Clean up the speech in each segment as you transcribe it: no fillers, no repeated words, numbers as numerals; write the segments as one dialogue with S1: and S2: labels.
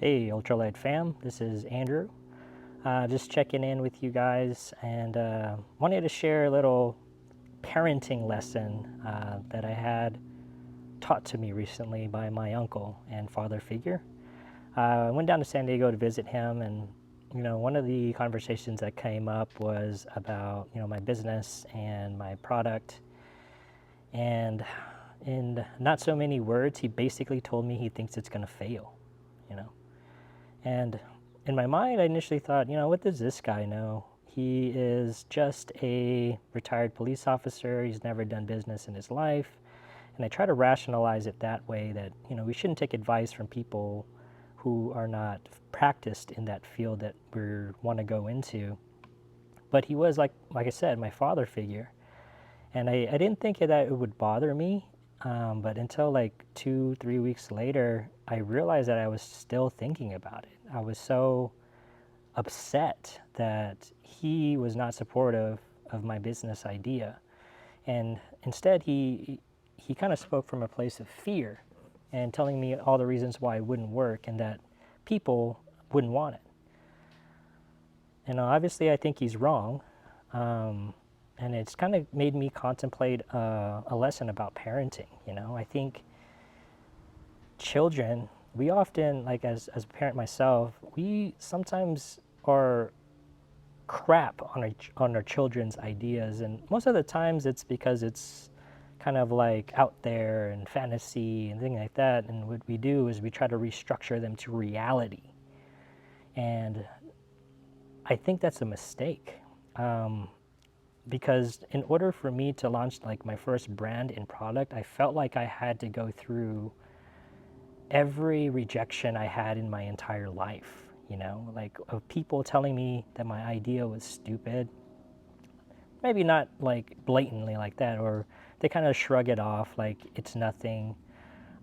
S1: Hey, Ultralight fam, this is Andrew. Just checking in with you guys and wanted to share a little parenting lesson that I had taught to me recently by my uncle and father figure. I went down to San Diego to visit him, and one of the conversations that came up was about my business and my product. And in not so many words, he basically told me he thinks it's going to fail. You know, And in my mind, I initially thought, what does this guy know? He is just a retired police officer. He's never done business in his life. And I try to rationalize it that way that, we shouldn't take advice from people who are not practiced in that field that we want to go into. But he was, like I said, my father figure. And I didn't think that it would bother me. But until like 2, 3 weeks later, I realized that I was still thinking about it. I was so upset that he was not supportive of my business idea. And instead, he kind of spoke from a place of fear and telling me all the reasons why it wouldn't work and that people wouldn't want it. And obviously, I think he's wrong. And it's kind of made me contemplate a lesson about parenting. I think children, we often, like as a parent myself, we sometimes are crap on our children's ideas, and most of the times it's because it's kind of like out there and fantasy and things like that. And what we do is we try to restructure them to reality, and I think that's a mistake. Because in order for me to launch like my first brand and product, I felt like I had to go through every rejection I had in my entire life, like of people telling me that my idea was stupid. Maybe not like blatantly like that, or they kind of shrug it off like it's nothing.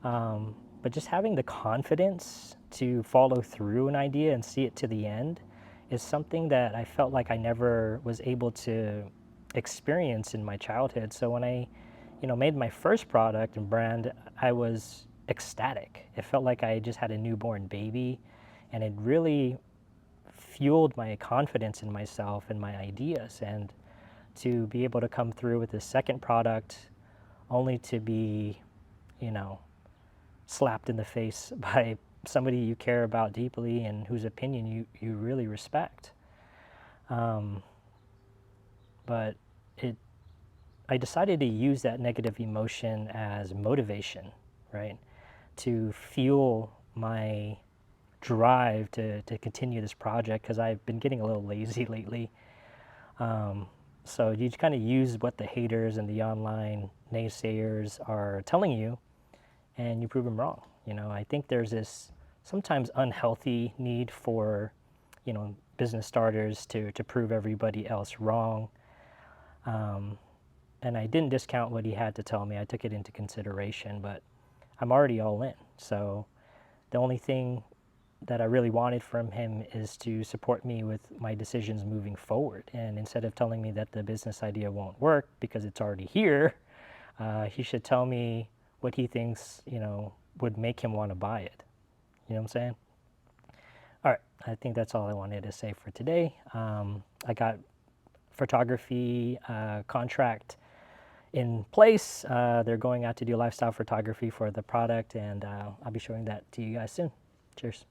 S1: But just having the confidence to follow through an idea and see it to the end is something that I felt like I never was able to experience in my childhood. So when I, made my first product and brand, I was ecstatic. It felt like I just had a newborn baby, and it really fueled my confidence in myself and my ideas. And to be able to come through with this second product only to be, you know, slapped in the face by somebody you care about deeply and whose opinion you really respect. Um, but it, I decided to use that negative emotion as motivation, right? To fuel my drive to continue this project because I've been getting a little lazy lately. Um, so you kind of use what the haters and the online naysayers are telling you, and you prove them wrong. I think there's this sometimes unhealthy need for, business starters to prove everybody else wrong. Um, and I didn't discount what he had to tell me. I took it into consideration, but I'm already all in. So the only thing that I really wanted from him is to support me with my decisions moving forward. And instead of telling me that the business idea won't work because it's already here, he should tell me what he thinks, would make him want to buy it. You know what I'm saying? All right, I think that's all I wanted to say for today. I got photography contract in place. They're going out to do lifestyle photography for the product, and I'll be showing that to you guys soon. Cheers.